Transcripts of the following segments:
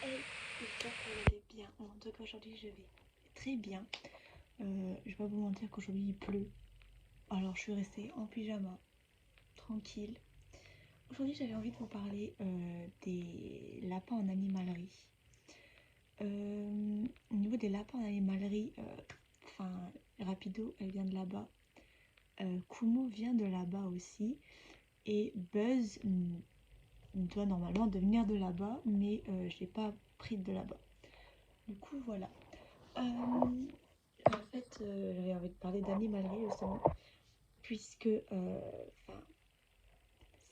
Hey, j'espère que vous allez bien. En tout cas, aujourd'hui, je vais très bien. Je vais pas vous mentir qu'aujourd'hui, il pleut. Alors, je suis restée en pyjama, tranquille. Aujourd'hui, j'avais envie de vous parler des lapins en animalerie. Au niveau des lapins en animalerie, enfin, Rapido, elle vient de là-bas. Kumo vient de là-bas aussi. Et Buzz doit normalement devenir de là-bas, mais je l'ai pas pris de là-bas. Du coup, voilà. En fait, j'avais envie de parler d'animalerie justement, puisque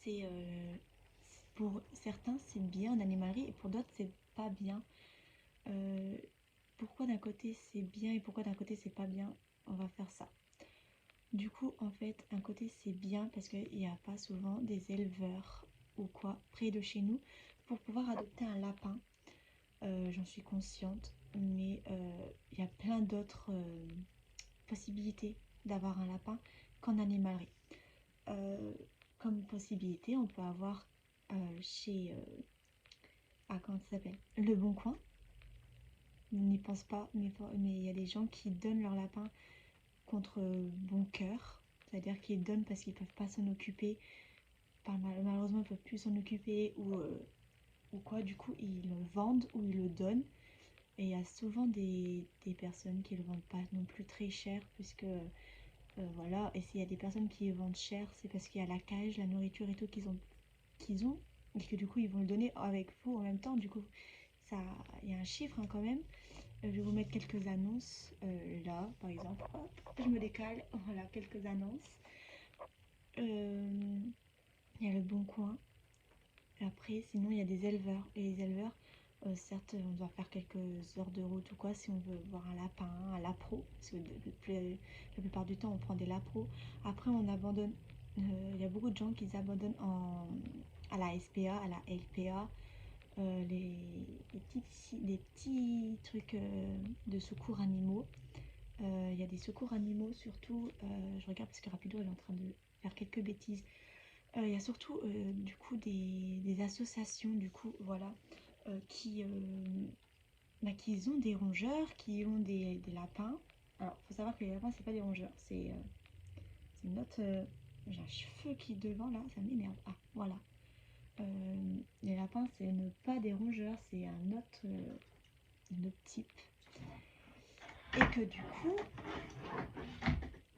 c'est pour certains c'est bien en animalerie et pour d'autres c'est pas bien. Euh, Pourquoi d'un côté c'est bien et pourquoi d'un côté c'est pas bien? On va faire ça. Du coup, en fait, un côté c'est bien parce qu'il n'y a pas souvent des éleveurs ou quoi près de chez nous pour pouvoir adopter un lapin. J'en suis consciente, mais il y a plein d'autres possibilité d'avoir un lapin qu'en animalerie. Euh, Comme possibilité, on peut avoir chez... comment ça s'appelle? Le Bon Coin. On n'y pense pas, mais il y a des gens qui donnent leur lapin contre bon cœur. C'est-à-dire qu'ils donnent parce qu'ils ne peuvent pas s'en occuper. Malheureusement, ils ne peuvent plus s'en occuper ou quoi. Du coup, ils le vendent ou ils le donnent. Et il y a souvent des personnes qui ne le vendent pas non plus très cher puisque voilà, et s'il y a des personnes qui vendent cher, c'est parce qu'il y a la cage, la nourriture et tout qu'ils ont, et que du coup ils vont le donner avec vous en même temps. Du coup, ça, il y a un chiffre quand même. Je vais vous mettre quelques annonces là, par exemple. Hop, je me décale. Voilà, quelques annonces. Euh, Il y a le Bon Coin. Après, sinon, il y a des éleveurs. Et les éleveurs, certes, on doit faire quelques heures de route ou quoi si on veut voir un lapin, un lapro. Parce que la plupart du temps, on prend des lapros. Après, on abandonne. Il y a beaucoup de gens qui abandonnent à la SPA, à la LPA, les petits trucs de secours animaux. Il y a des secours animaux, surtout. Je regarde parce que Rapido est en train de faire quelques bêtises. Il y a surtout du coup des associations du coup voilà qui ont des rongeurs, qui ont des lapins. Alors faut savoir que les lapins c'est pas des rongeurs, c'est une autre. J'ai un cheveu qui est devant là, ça m'énerve. Ah voilà. Les lapins c'est pas des rongeurs, c'est un autre type. Et que du coup,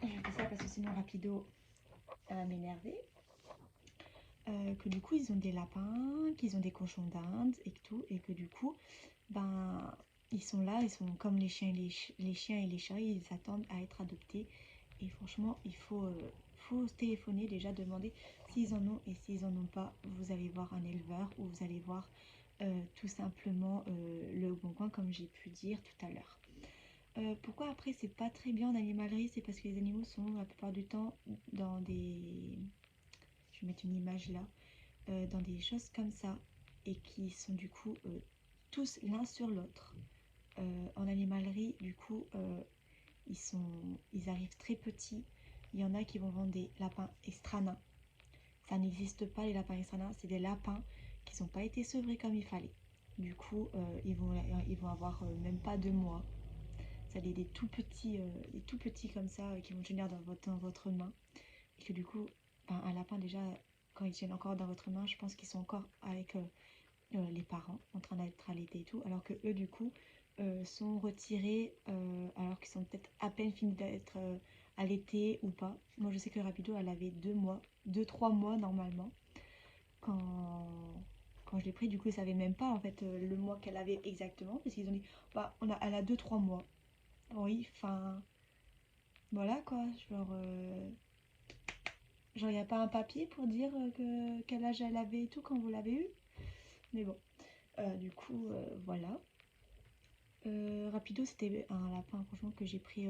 je fais ça parce que sinon Rapido va m'énerver. Que du coup ils ont des lapins, qu'ils ont des cochons d'Inde et que tout, et que du coup, ben ils sont là, ils sont comme les chiens et les chiens et les chats, ils s'attendent à être adoptés. Et franchement, faut se téléphoner déjà, demander s'ils en ont et s'ils en ont pas, vous allez voir un éleveur ou vous allez voir tout simplement le Bon Coin comme j'ai pu dire tout à l'heure. Pourquoi après c'est pas très bien en animalerie, c'est parce que les animaux sont la plupart du temps dans des... Je vais mettre une image là dans des choses comme ça et qui sont du coup tous l'un sur l'autre. En animalerie, du coup, ils arrivent très petits. Il y en a qui vont vendre des lapins estrana. Ça n'existe pas les lapins estrana, c'est des lapins qui n'ont pas été sevrés comme il fallait. Du coup, ils vont avoir même pas 2 mois. C'est des tout petits comme ça qui vont tenir dans votre main. Et que du coup, ben, un lapin déjà, quand ils tiennent encore dans votre main, je pense qu'ils sont encore avec les parents en train d'être allaités et tout, alors que eux du coup sont retirés alors qu'ils sont peut-être à peine finis d'être allaités ou pas. Moi je sais que Rapido elle avait 2 mois, 2-3 mois normalement quand quand je l'ai pris. Du coup ils savaient même pas en fait le mois qu'elle avait exactement parce qu'ils ont dit bah elle a 2-3 mois. Oui, enfin voilà quoi, genre il n'y a pas un papier pour dire que quel âge elle avait et tout quand vous l'avez eu. Mais bon, du coup voilà. Rapido, c'était un lapin, franchement, que j'ai pris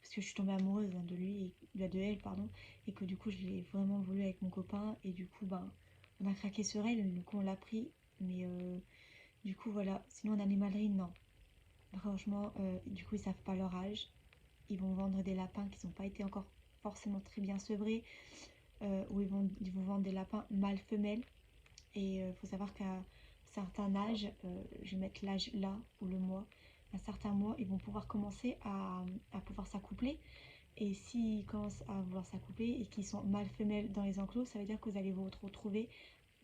parce que je suis tombée amoureuse de lui, de elle, pardon, et que du coup, je l'ai vraiment voulu avec mon copain, et du coup, ben, on a craqué sur elle, du coup, on l'a pris, mais du coup, voilà. Sinon, en animalerie, non. Franchement, du coup, ils savent pas leur âge. Ils vont vendre des lapins qui n'ont pas été encore forcément très bien sevrés, ou ils vont vendre des lapins mâles femelles. Et il faut savoir qu'à certain âge, je vais mettre l'âge là ou le mois, à certains mois, ils vont pouvoir commencer à pouvoir s'accoupler. Et s'ils commencent à vouloir s'accoupler et qu'ils sont mâles femelles dans les enclos, ça veut dire que vous allez vous retrouver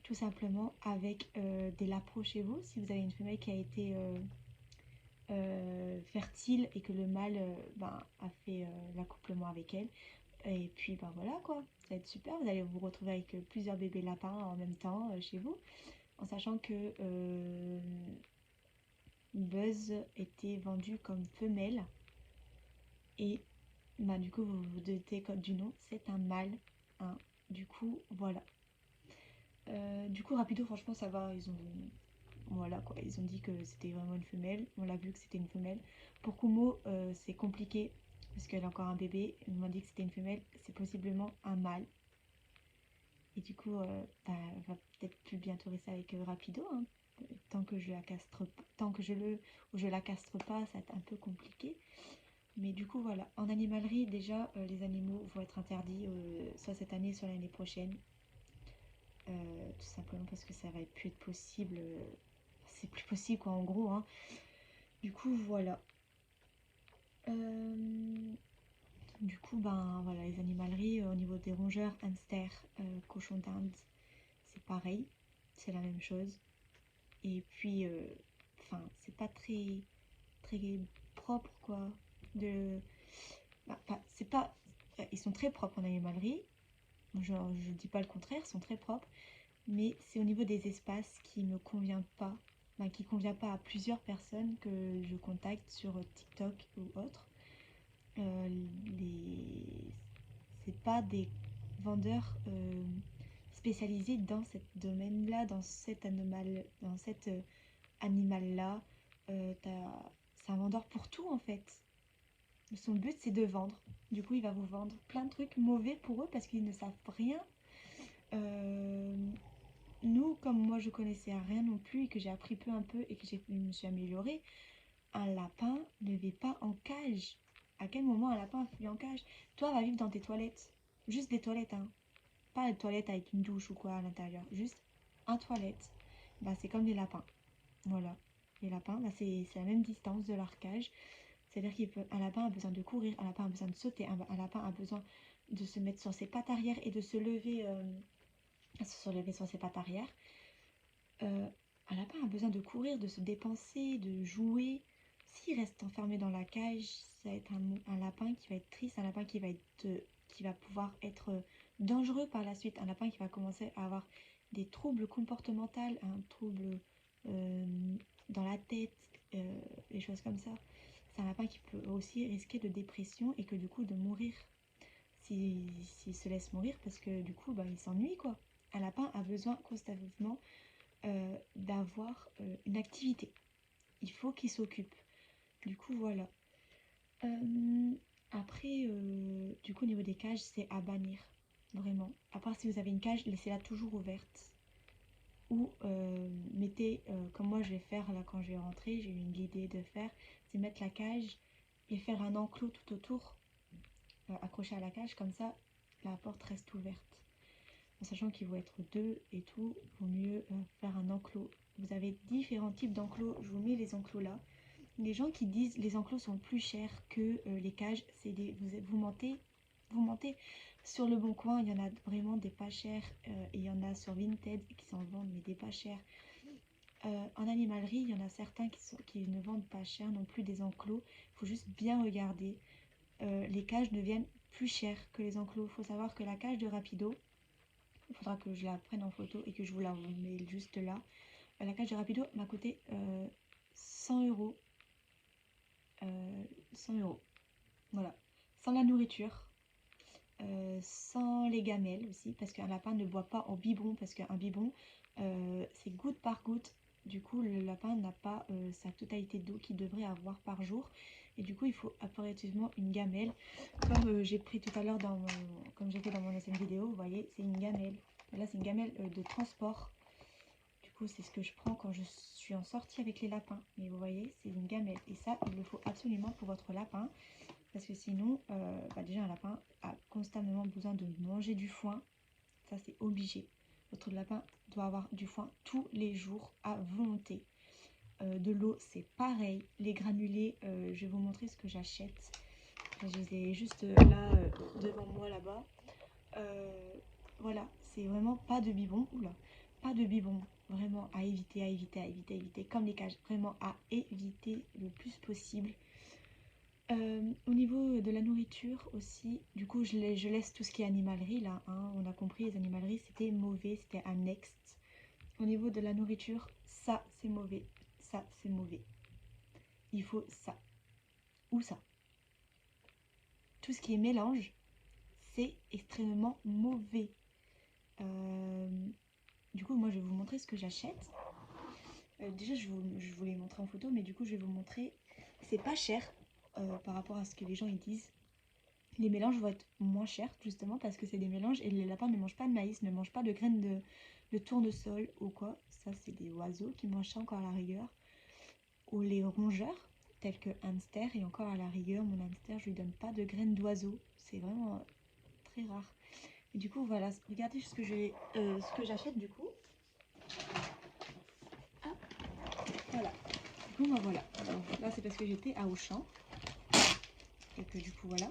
tout simplement avec des lapros chez vous. Si vous avez une femelle qui a été fertile et que le mâle a fait l'accouplement avec elle. Et puis ben voilà quoi, ça va être super, vous allez vous retrouver avec plusieurs bébés lapins en même temps chez vous, en sachant que Buzz était vendu comme femelle et bah, du coup vous vous doutez du nom, c'est un mâle, hein. Du coup voilà. Du coup Rapido franchement ça va, ils ont voilà quoi, ils ont dit que c'était vraiment une femelle, on l'a vu que c'était une femelle. Pour Kumo c'est compliqué parce qu'elle a encore un bébé, ils m'ont dit que c'était une femelle, c'est possiblement un mâle. Et du coup, on va peut-être plus bientôt rester avec Rapido, hein. Tant que je la castre, tant que je la castre pas, ça va être un peu compliqué. Mais du coup, voilà. En animalerie, déjà, les animaux vont être interdits, soit cette année, soit l'année prochaine. Tout simplement parce que ça va plus être possible. C'est plus possible, quoi, en gros, hein. Du coup, voilà. Du coup, ben voilà, les animaleries, au niveau des rongeurs, hamsters, cochons d'Inde, c'est pareil. C'est la même chose. Et puis, enfin, c'est pas très, très propre, quoi. De, c'est pas, ils sont très propres en animalerie. Genre, je dis pas le contraire, ils sont très propres. Mais c'est au niveau des espaces qui me convient pas, qui convient pas à plusieurs personnes que je contacte sur TikTok ou autre. Les... C'est pas des vendeurs spécialisés dans ce domaine-là, dans cet animal-là. C'est un vendeur pour tout en fait. Son but c'est de vendre. Du coup, il va vous vendre plein de trucs mauvais pour eux parce qu'ils ne savent rien. Euh, Nous, comme moi je connaissais rien non plus et que j'ai appris peu un peu et que je me suis améliorée, un lapin ne vit pas en cage. À quel moment un lapin vit en cage? Toi, va vivre dans tes toilettes. Juste des toilettes, hein. Pas une toilette avec une douche ou quoi à l'intérieur. Juste un toilette. Bah, c'est comme les lapins. Voilà. Les lapins, bah, c'est la même distance de leur cage. C'est-à-dire qu'un lapin a besoin de courir, un lapin a besoin de sauter, un lapin a besoin de se mettre sur ses pattes arrière et de se lever sur ses pattes arrière. Euh, un lapin a besoin de courir, de se dépenser, de jouer. S'il reste enfermé dans la cage, ça va être un lapin qui va être triste, un lapin qui va pouvoir être dangereux par la suite, un lapin qui va commencer à avoir des troubles comportementaux, un trouble euh, dans la tête, des choses comme ça. C'est un lapin qui peut aussi risquer de dépression et que du coup de mourir s'il se laisse mourir parce que du coup bah, il s'ennuie quoi. Un lapin a besoin constamment d'avoir une activité. Il faut qu'il s'occupe. Du coup, voilà. Après, du coup, au niveau des cages, c'est à bannir. Vraiment. À part si vous avez une cage, laissez-la toujours ouverte. Ou mettez, comme moi je vais faire là quand je vais rentrer, j'ai eu une idée de faire, c'est mettre la cage et faire un enclos tout autour, accroché à la cage, comme ça la porte reste ouverte. En sachant qu'il faut être deux et tout, il vaut mieux faire un enclos. Vous avez différents types d'enclos, je vous mets les enclos là. Les gens qui disent les enclos sont plus chers que les cages, vous mentez, vous mentez. Sur le bon coin, il y en a vraiment des pas chers et il y en a sur Vinted qui s'en vendent mais des pas chers. En animalerie, il y en a certains qui ne vendent pas cher non plus des enclos. Il faut juste bien regarder. Les cages deviennent plus chères que les enclos. Il faut savoir que la cage de Rapido, il faudra que je la prenne en photo et que je vous la mette juste là. La cage de Rapido m'a coûté 100 euros. 100 euros. Voilà. Sans la nourriture, sans les gamelles aussi, parce qu'un lapin ne boit pas en biberon, parce qu'un biberon, c'est goutte par goutte. Du coup, le lapin n'a pas sa totalité d'eau qu'il devrait avoir par jour. Et du coup, il faut impérativement une gamelle. Comme j'ai pris tout à l'heure, comme j'ai fait dans mon ancienne vidéo, vous voyez, c'est une gamelle. Là, c'est une gamelle de transport. Du coup, c'est ce que je prends quand je suis en sortie avec les lapins. Mais vous voyez, c'est une gamelle. Et ça, il le faut absolument pour votre lapin. Parce que sinon, déjà un lapin a constamment besoin de manger du foin. Ça, c'est obligé. votre lapin doit avoir du foin tous les jours à volonté. De l'eau, c'est pareil. Les granulés, je vais vous montrer ce que j'achète. Je les ai juste là, devant moi, là-bas. Voilà, c'est vraiment pas de biberon. Oula, pas de biberon. Vraiment à éviter, à éviter, à éviter, à éviter. Comme les cages, vraiment à éviter le plus possible. Au niveau de la nourriture aussi, du coup je laisse tout ce qui est animalerie là, hein. On a compris, les animaleries c'était mauvais, c'était un next. Au niveau de la nourriture, ça c'est mauvais, ça c'est mauvais. Il faut ça ou ça. Tout ce qui est mélange, c'est extrêmement mauvais. Euh, du coup moi je vais vous montrer ce que j'achète. Déjà je vous l'ai montré en photo, mais du coup je vais vous montrer, c'est pas cher par rapport à ce que les gens ils disent. Les mélanges vont être moins chers justement parce que c'est des mélanges et les lapins ne mangent pas de maïs, ne mangent pas de graines de tournesol ou quoi. Ça c'est des oiseaux qui mangent ça encore à la rigueur. Ou les rongeurs tels que hamster, et encore à la rigueur mon hamster je lui donne pas de graines d'oiseaux. C'est vraiment très rare. Et du coup voilà, regardez ce que j'achète du coup. Ah, voilà. Du coup voilà. Alors, là c'est parce que j'étais à Auchan. Et que du coup voilà.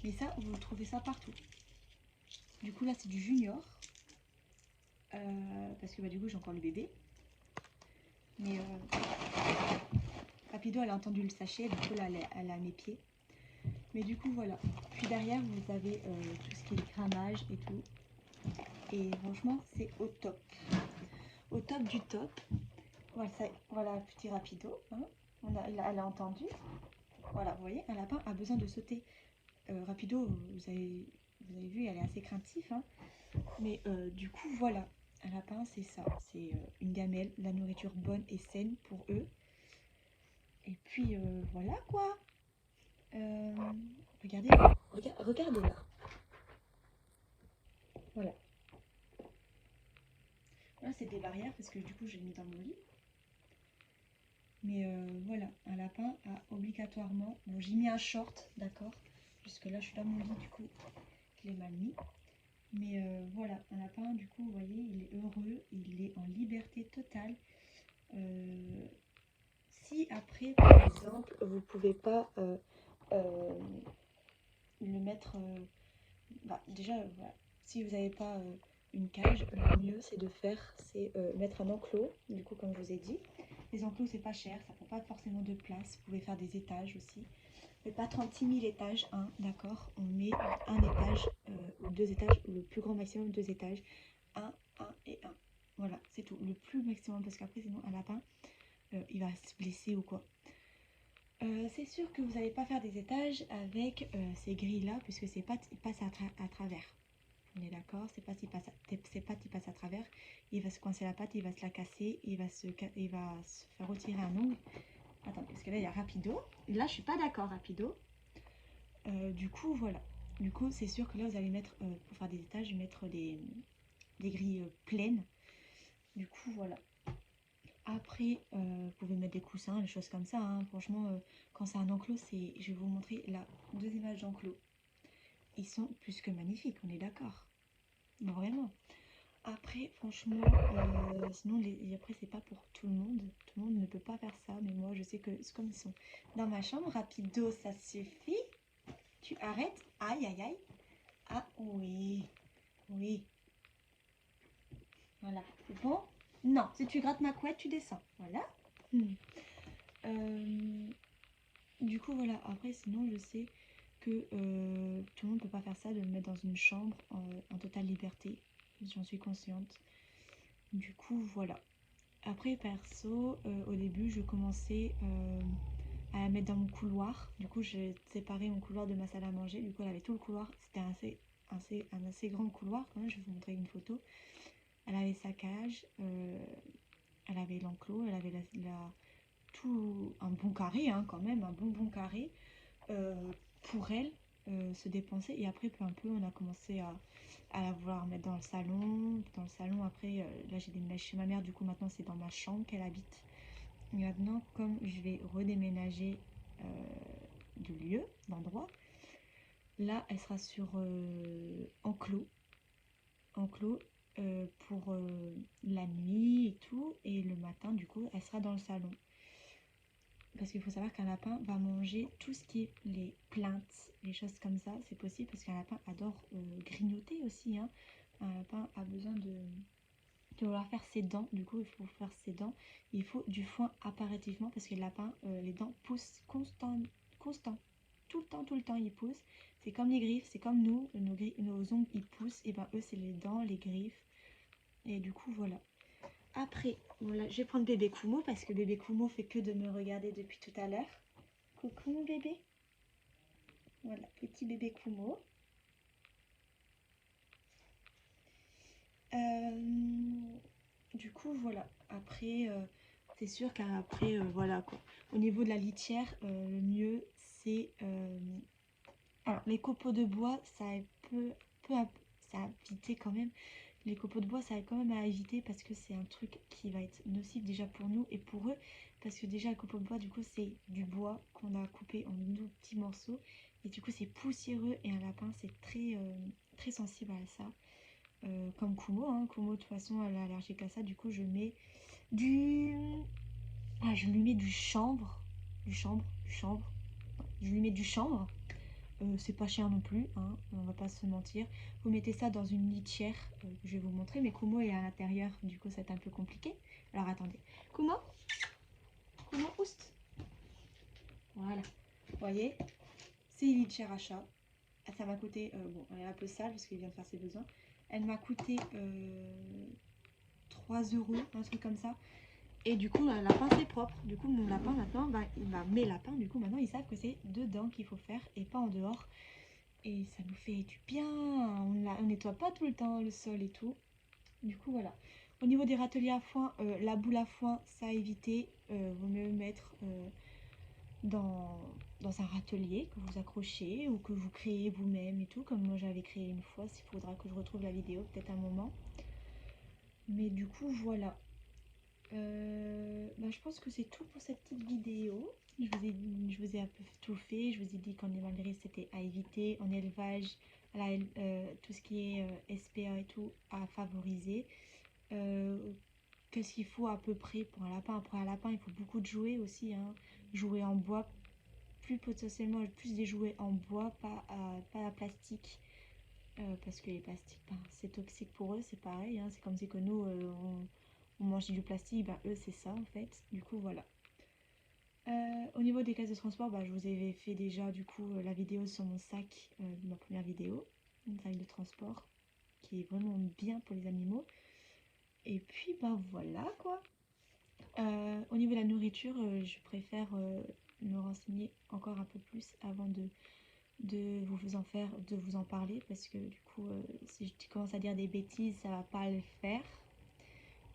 Mais ça, vous trouvez ça partout. Du coup là c'est du junior. Parce que du coup j'ai encore le bébé. Mais Rapido elle a entendu le sachet, du coup là elle a mes pieds. Mais du coup voilà. Puis derrière vous avez tout ce qui est grammage et tout. Et franchement c'est au top. Au top du top. Voilà, voilà petit Rapido. Hein. Elle a entendu. Voilà, vous voyez, un lapin a besoin de sauter. Rapido, vous avez vu, elle est assez craintif. Hein. Mais du coup voilà. Un lapin c'est ça. C'est une gamelle, la nourriture bonne et saine pour eux. Et puis voilà quoi. Regardez, regardez là. Voilà. Là c'est des barrières parce que du coup j'ai mis dans mon lit. Mais voilà, un lapin a obligatoirement. Bon, j'ai mis un short, d'accord. Jusque là je suis dans mon lit du coup, je l'ai mal mis. Mais voilà, un lapin du coup, vous voyez, il est heureux, il est en liberté totale. Si après, par exemple, vous pouvez pas le mettre, déjà, voilà, si vous n'avez pas une cage, le mieux c'est de faire, c'est mettre un enclos, du coup comme je vous ai dit. Les enclos c'est pas cher, ça prend pas forcément de place, vous pouvez faire des étages aussi. Mais pas 36 000 étages, hein, d'accord. On met un étage ou deux étages, le plus grand maximum deux étages, un et un. Voilà, c'est tout, le plus maximum parce qu'après sinon un lapin, il va se blesser ou quoi. C'est sûr que vous n'allez pas faire des étages avec ces grilles-là, puisque ces pattes ils passent à travers. On est d'accord, ces pattes ils passent à travers. Il va se coincer la patte, il va se la casser, il va se faire retirer un ongle. Attends, parce que là il y a Rapido. Là je suis pas d'accord, Rapido. Du coup, voilà. Du coup, c'est sûr que là vous allez mettre, pour faire des étages, mettre des grilles pleines. Du coup, voilà. Après, vous pouvez mettre des coussins, des choses comme ça. Hein. Franchement, quand c'est un enclos, je vais vous montrer là, deux images d'enclos. Ils sont plus que magnifiques, on est d'accord. Vraiment. Après, franchement, sinon, après, c'est pas pour tout le monde. Tout le monde ne peut pas faire ça. Mais moi, je sais que comme ils sont dans ma chambre, rapido, ça suffit. Tu arrêtes. Aïe, aïe, aïe. Ah oui. Oui. Voilà. C'est bon? Non. Si tu grattes ma couette, tu descends. Voilà. Du coup, voilà. Après, sinon, je sais que tout le monde ne peut pas faire ça, de le mettre dans une chambre en totale liberté. J'en suis consciente. Du coup, voilà. Après, perso, au début, je commençais à la mettre dans mon couloir. Du coup, j'ai séparé mon couloir de ma salle à manger. Du coup, elle avait tout le couloir. C'était un assez grand couloir. Quand même, je vais vous montrer une photo. Elle avait sa cage, elle avait l'enclos, elle avait tout un bon carré, hein, quand même, un bon carré pour elle se dépenser. Et après, peu à peu, on a commencé à la vouloir mettre dans le salon. Dans le salon, après, là, j'ai déménagé chez ma mère. Du coup, maintenant, c'est dans ma chambre qu'elle habite. Et maintenant, comme je vais redéménager de lieu, d'endroit, là, elle sera sur enclos. Enclos. pour la nuit et tout. Et le matin, du coup, elle sera dans le salon. Parce qu'il faut savoir qu'un lapin va manger tout ce qui est les plaintes, les choses comme ça. C'est possible parce qu'un lapin adore grignoter aussi, hein. Un lapin a besoin de vouloir faire ses dents. Du coup, il faut faire ses dents. Il faut du foin apparativement parce que le lapin, les dents poussent constant. Tout le temps, ils poussent. C'est comme les griffes, c'est comme nous, nos ongles, ils poussent. Et ben eux, c'est les dents, les griffes. Et du coup, voilà. Après, voilà, je vais prendre bébé Kumo parce que bébé Kumo fait que de me regarder depuis tout à l'heure. Coucou mon bébé. Voilà, petit bébé Kumo. Du coup, voilà. Après, c'est sûr qu'après, voilà quoi. Au niveau de la litière, le mieux, c'est... alors, les copeaux de bois, peu à, ça a évité quand même. Les copeaux de bois, ça a quand même à éviter parce que c'est un truc qui va être nocif déjà pour nous et pour eux. Parce que déjà, le copeau de bois, du coup, c'est du bois qu'on a coupé en tout petits morceaux. Et du coup, c'est poussiéreux et un lapin, c'est très sensible à ça. Comme Kumo, hein. Kumo, de toute façon, elle est allergique à ça. Du coup, je mets du... Ah, je lui mets du chanvre. Du chanvre. Je lui mets du chanvre. C'est pas cher non plus, hein, on va pas se mentir. Vous mettez ça dans une litière, que je vais vous montrer, mais Kumo est à l'intérieur, du coup c'est un peu compliqué. Alors attendez, Kumo, Kumo, oust. Voilà, vous voyez, c'est une litière à chat. Ça m'a coûté, bon, elle est un peu sale parce qu'il vient de faire ses besoins. Elle m'a coûté 3 euros, un truc comme ça. Et du coup, le lapin c'est propre. Du coup, mon lapin maintenant, mes lapins, du coup, maintenant ils savent que c'est dedans qu'il faut faire et pas en dehors. Et ça nous fait du bien, on nettoie pas tout le temps le sol et tout. Du coup voilà. Au niveau des râteliers à foin, la boule à foin, ça à éviter. Vaut mieux mettre dans, dans un râtelier que vous accrochez ou que vous créez vous-même et tout. Comme moi j'avais créé une fois, s'il faudra que je retrouve la vidéo, peut-être un moment. Mais du coup voilà. Je pense que c'est tout pour cette petite vidéo. Je vous ai un peu tout fait. Je vous ai dit qu'en animalerie c'était à éviter, en élevage, tout ce qui est SPA et tout à favoriser. Qu'est-ce qu'il faut à peu près pour un lapin? Pour un lapin, il faut beaucoup de jouets aussi, hein. Jouets en bois, plus potentiellement plus des jouets en bois, pas à plastique. Parce que les plastiques, c'est toxique pour eux, c'est pareil, hein. C'est comme si que nous, on mangeait du plastique, eux c'est ça en fait. Du coup voilà. Au niveau des caisses de transport, je vous avais fait déjà du coup la vidéo sur mon sac, ma première vidéo, un sac de transport qui est vraiment bien pour les animaux. Et puis voilà quoi. Au niveau de la nourriture, je préfère me renseigner encore un peu plus avant de vous en parler parce que du coup, si je commence à dire des bêtises, ça va pas le faire.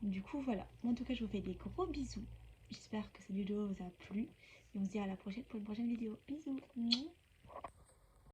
Du coup, voilà. En tout cas, je vous fais des gros bisous. J'espère que cette vidéo vous a plu et on se dit à la prochaine pour une prochaine vidéo. Bisous.